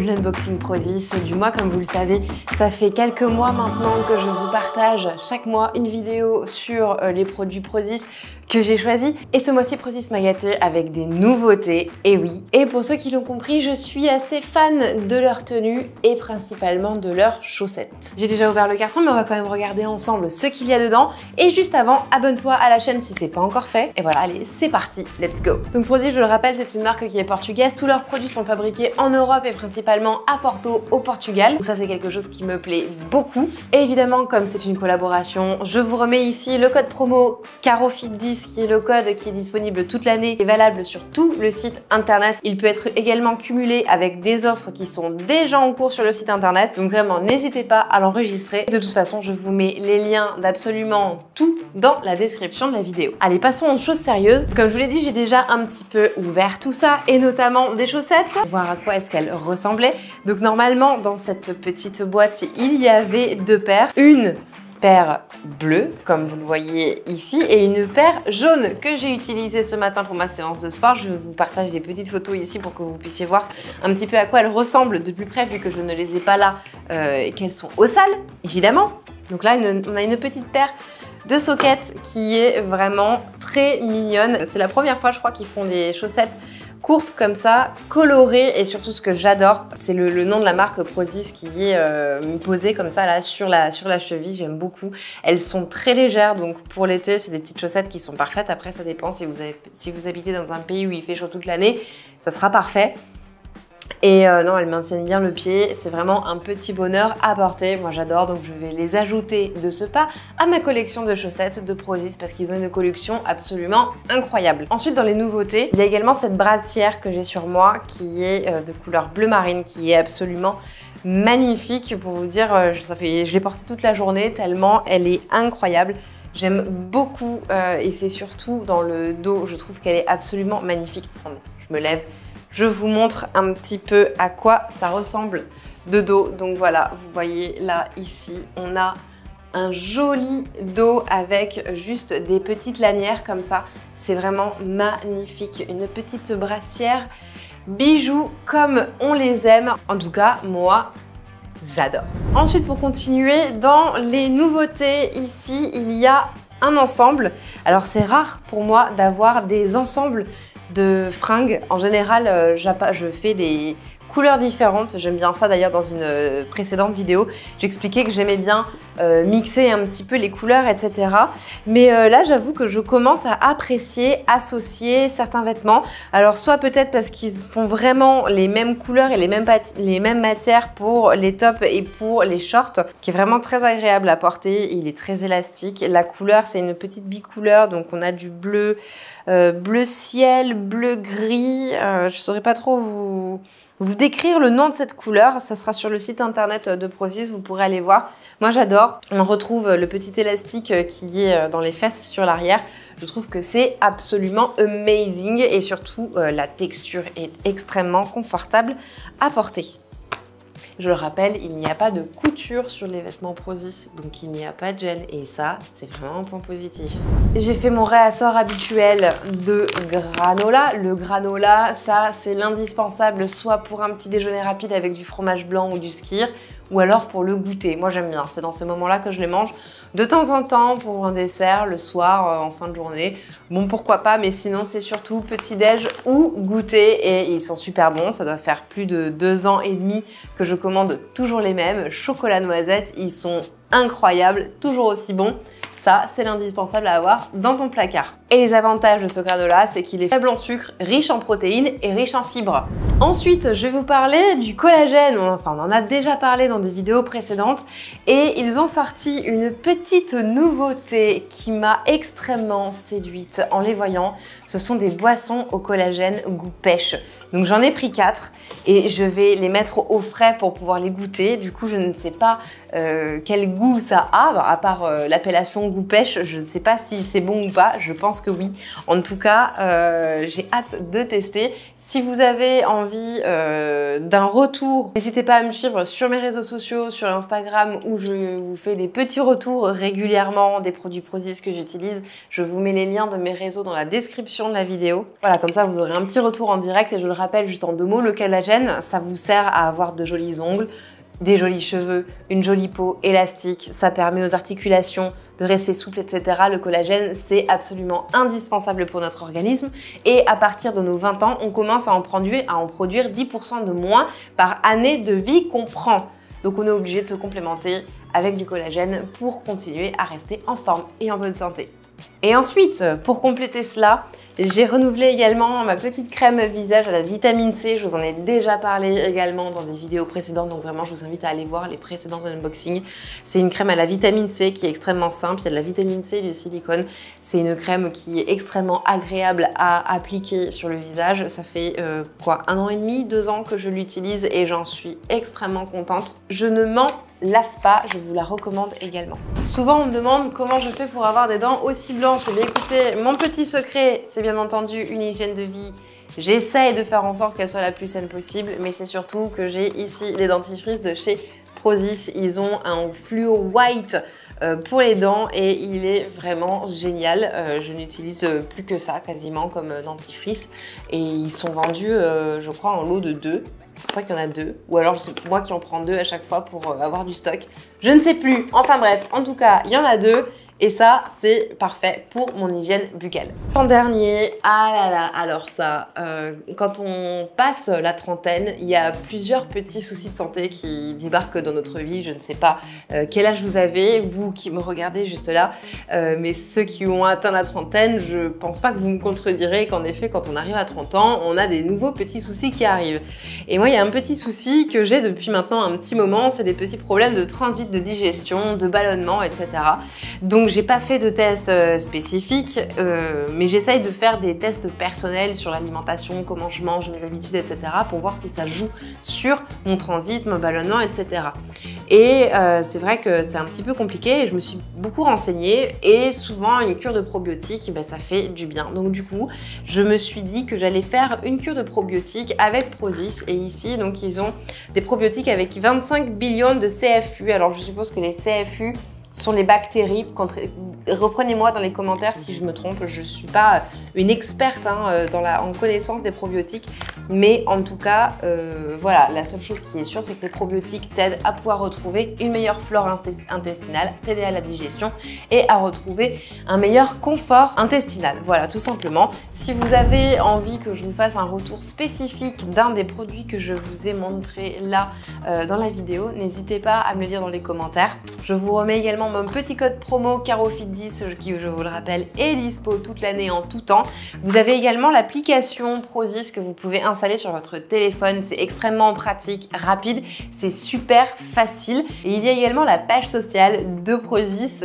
l'unboxing Prozis du mois. Comme vous le savez, ça fait quelques mois maintenant que je vous partage chaque mois une vidéo sur les produits Prozis que j'ai choisi. Et ce mois-ci, Prozis m'a gâté avec des nouveautés, et oui. Et pour ceux qui l'ont compris, je suis assez fan de leur tenue et principalement de leurs chaussettes. J'ai déjà ouvert le carton, mais on va quand même regarder ensemble ce qu'il y a dedans. Et juste avant, abonne-toi à la chaîne si c'est pas encore fait. Et voilà, allez, c'est parti, let's go. Donc Prozis, je le rappelle, c'est une marque qui est portugaise. Tous leurs produits sont fabriqués en Europe et principalement à Porto, au Portugal. Donc ça, c'est quelque chose qui me plaît beaucoup. Et évidemment, comme c'est une collaboration, je vous remets ici le code promo CAROFIT10 qui est le code qui est disponible toute l'année et valable sur tout le site internet. Il peut être également cumulé avec des offres qui sont déjà en cours sur le site internet. Donc vraiment, n'hésitez pas à l'enregistrer. De toute façon, je vous mets les liens d'absolument tout dans la description de la vidéo. Allez, passons aux choses sérieuses. Comme je vous l'ai dit, j'ai déjà un petit peu ouvert tout ça et notamment des chaussettes. Pour voir à quoi est-ce qu'elles ressemblaient. Donc normalement, dans cette petite boîte, il y avait deux paires. Une paire bleue, comme vous le voyez ici, et une paire jaune que j'ai utilisée ce matin pour ma séance de sport. Je vous partage des petites photos ici pour que vous puissiez voir un petit peu à quoi elles ressemblent de plus près, vu que je ne les ai pas là et qu'elles sont au sale, évidemment. Donc là, on a une petite paire de sockets qui est vraiment très mignonne. C'est la première fois, je crois, qu'ils font des chaussettes courtes comme ça, colorées, et surtout ce que j'adore, c'est le nom de la marque Prozis qui est posé comme ça là sur la cheville. J'aime beaucoup. Elles sont très légères, donc pour l'été, c'est des petites chaussettes qui sont parfaites. Après, ça dépend si vous habitez dans un pays où il fait chaud toute l'année, ça sera parfait. Et non, elles maintiennent bien le pied, c'est vraiment un petit bonheur à porter. Moi j'adore, donc je vais les ajouter de ce pas à ma collection de chaussettes de Prozis parce qu'ils ont une collection absolument incroyable. Ensuite, dans les nouveautés, il y a également cette brassière que j'ai sur moi qui est de couleur bleu marine, qui est absolument magnifique. Pour vous dire, je l'ai portée toute la journée tellement elle est incroyable. J'aime beaucoup et c'est surtout dans le dos, je trouve qu'elle est absolument magnifique. Attendez, je me lève. Je vous montre un petit peu à quoi ça ressemble de dos. Donc voilà, vous voyez là, ici, on a un joli dos avec juste des petites lanières comme ça. C'est vraiment magnifique. Une petite brassière, bijoux comme on les aime. En tout cas, moi, j'adore. Ensuite, pour continuer, dans les nouveautés, ici, il y a un ensemble. Alors, c'est rare pour moi d'avoir des ensembles de fringues. En général, je fais des couleurs différentes. J'aime bien ça d'ailleurs. Dans une précédente vidéo, j'expliquais que j'aimais bien mixer un petit peu les couleurs, etc. Mais là, j'avoue que je commence à apprécier, associer certains vêtements. Alors, soit peut-être parce qu'ils font vraiment les mêmes couleurs et les mêmes matières pour les tops et pour les shorts, qui est vraiment très agréable à porter. Il est très élastique. La couleur, c'est une petite bicouleur, donc on a du bleu, bleu ciel, bleu gris. Je saurais pas trop vous décrire le nom de cette couleur, ça sera sur le site internet de Prozis, vous pourrez aller voir. Moi j'adore, on retrouve le petit élastique qui est dans les fesses sur l'arrière. Je trouve que c'est absolument amazing et surtout la texture est extrêmement confortable à porter. Je le rappelle, il n'y a pas de couture sur les vêtements Prozis, donc il n'y a pas de gel et ça, c'est vraiment un point positif. J'ai fait mon réassort habituel de granola. Le granola, ça, c'est l'indispensable soit pour un petit déjeuner rapide avec du fromage blanc ou du skyr, ou alors pour le goûter. Moi, j'aime bien, c'est dans ces moments-là que je les mange. De temps en temps, pour un dessert, le soir, en fin de journée. Bon, pourquoi pas, mais sinon, c'est surtout petit-déj ou goûter. Et ils sont super bons, ça doit faire plus de 2 ans et demi que je commande toujours les mêmes. Chocolat noisette, ils sont incroyables, toujours aussi bons. Ça, c'est l'indispensable à avoir dans ton placard. Et les avantages de ce granola, c'est qu'il est faible en sucre, riche en protéines et riche en fibres. Ensuite, je vais vous parler du collagène. Enfin, on en a déjà parlé dans des vidéos précédentes. Et ils ont sorti une petite nouveauté qui m'a extrêmement séduite en les voyant. Ce sont des boissons au collagène goût pêche. Donc j'en ai pris 4 et je vais les mettre au frais pour pouvoir les goûter. Du coup, je ne sais pas quel goût ça a, à part l'appellation goût pêche. Je ne sais pas si c'est bon ou pas, je pense que oui. En tout cas, j'ai hâte de tester. Si vous avez envie d'un retour, n'hésitez pas à me suivre sur mes réseaux sociaux, sur Instagram, où je vous fais des petits retours régulièrement des produits Prozis que j'utilise. Je vous mets les liens de mes réseaux dans la description de la vidéo. Voilà, comme ça vous aurez un petit retour en direct. Et je le rappelle juste en 2 mots, le collagène, ça vous sert à avoir de jolis ongles, des jolis cheveux, une jolie peau élastique, ça permet aux articulations de rester souples, etc. Le collagène, c'est absolument indispensable pour notre organisme et à partir de nos 20 ans, on commence à en produire 10% de moins par année de vie qu'on prend. Donc on est obligé de se complémenter avec du collagène pour continuer à rester en forme et en bonne santé. Et ensuite, pour compléter cela, j'ai renouvelé également ma petite crème visage à la vitamine C. Je vous en ai déjà parlé également dans des vidéos précédentes, donc vraiment je vous invite à aller voir les précédents unboxings. C'est une crème à la vitamine C qui est extrêmement simple. Il y a de la vitamine C et du silicone. C'est une crème qui est extrêmement agréable à appliquer sur le visage. Ça fait 1 an et demi, 2 ans que je l'utilise et j'en suis extrêmement contente. Je ne m'en lasse pas, je vous la recommande également. Souvent on me demande comment je fais pour avoir des dents aussi blanches. Eh bien écoutez, mon petit secret, c'est bien entendu une hygiène de vie. J'essaye de faire en sorte qu'elle soit la plus saine possible, mais c'est surtout que j'ai ici les dentifrices de chez Prozis. Ils ont un fluo white pour les dents et il est vraiment génial. Je n'utilise plus que ça quasiment comme dentifrice et ils sont vendus je crois en lot de 2. C'est pour ça qu'il y en a 2, ou alors c'est moi qui en prends 2 à chaque fois pour avoir du stock. Je ne sais plus, enfin bref, en tout cas, il y en a 2. Et ça, c'est parfait pour mon hygiène buccale. En dernier, ah là là, alors ça, quand on passe la trentaine, il y a plusieurs petits soucis de santé qui débarquent dans notre vie. Je ne sais pas quel âge vous avez, vous qui me regardez juste là, mais ceux qui ont atteint la trentaine, je pense pas que vous me contredirez qu'en effet, quand on arrive à 30 ans, on a des nouveaux petits soucis qui arrivent. Et moi, il y a un petit souci que j'ai depuis maintenant un petit moment, c'est des petits problèmes de transit, de digestion, de ballonnement, etc. Donc, j'ai pas fait de tests spécifiques, mais j'essaye de faire des tests personnels sur l'alimentation, comment je mange, mes habitudes, etc. pour voir si ça joue sur mon transit, mon ballonnement, etc. Et c'est vrai que c'est un petit peu compliqué et je me suis beaucoup renseignée et souvent une cure de probiotiques, ben, ça fait du bien. Donc du coup, je me suis dit que j'allais faire une cure de probiotiques avec Prozis et ici, donc ils ont des probiotiques avec 25 billions de CFU. Alors je suppose que les CFU sont les bactéries. Reprenez-moi dans les commentaires si je me trompe, je ne suis pas une experte en connaissance des probiotiques, mais en tout cas, voilà, la seule chose qui est sûre, c'est que les probiotiques t'aident à pouvoir retrouver une meilleure flore intestinale, t'aider à la digestion et à retrouver un meilleur confort intestinal. Voilà, tout simplement. Si vous avez envie que je vous fasse un retour spécifique d'un des produits que je vous ai montré là dans la vidéo, n'hésitez pas à me le dire dans les commentaires. Je vous remets également mon petit code promo CaroFit10 qui, je vous le rappelle, est dispo toute l'année en tout temps. Vous avez également l'application Prozis que vous pouvez installer sur votre téléphone. C'est extrêmement pratique, rapide, c'est super facile. Et il y a également la page sociale de Prozis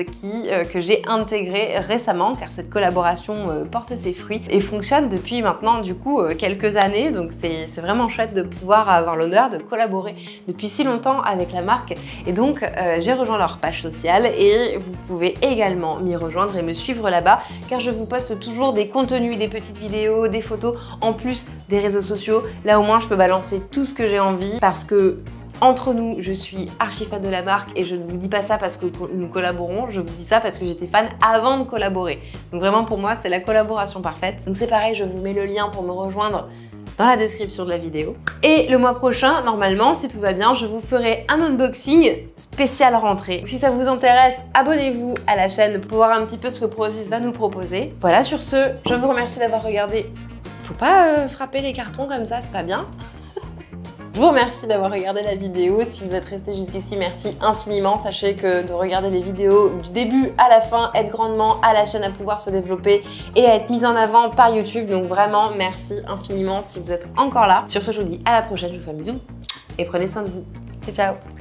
que j'ai intégrée récemment car cette collaboration porte ses fruits et fonctionne depuis maintenant du coup quelques années. Donc c'est vraiment chouette de pouvoir avoir l'honneur de collaborer depuis si longtemps avec la marque. Et donc j'ai rejoint leur page sociale et vous pouvez également m'y rejoindre et me suivre là-bas car je vous poste toujours des contenus, des petites vidéos, des photos en plus des réseaux sociaux. Là au moins je peux balancer tout ce que j'ai envie parce que entre nous, je suis archi fan de la marque et je ne vous dis pas ça parce que nous collaborons, je vous dis ça parce que j'étais fan avant de collaborer. Donc vraiment pour moi, c'est la collaboration parfaite. Donc c'est pareil, je vous mets le lien pour me rejoindre dans la description de la vidéo. Et le mois prochain, normalement, si tout va bien, je vous ferai un unboxing spécial rentrée. Donc, si ça vous intéresse, abonnez-vous à la chaîne pour voir un petit peu ce que Prozis va nous proposer. Voilà, sur ce, je vous remercie d'avoir regardé. Faut pas frapper les cartons comme ça, c'est pas bien. Je vous remercie d'avoir regardé la vidéo. Si vous êtes resté jusqu'ici, merci infiniment. Sachez que de regarder les vidéos du début à la fin aide grandement à la chaîne à pouvoir se développer et à être mise en avant par YouTube. Donc vraiment, merci infiniment si vous êtes encore là. Sur ce, je vous dis à la prochaine. Je vous fais un bisou et prenez soin de vous. Ciao, ciao!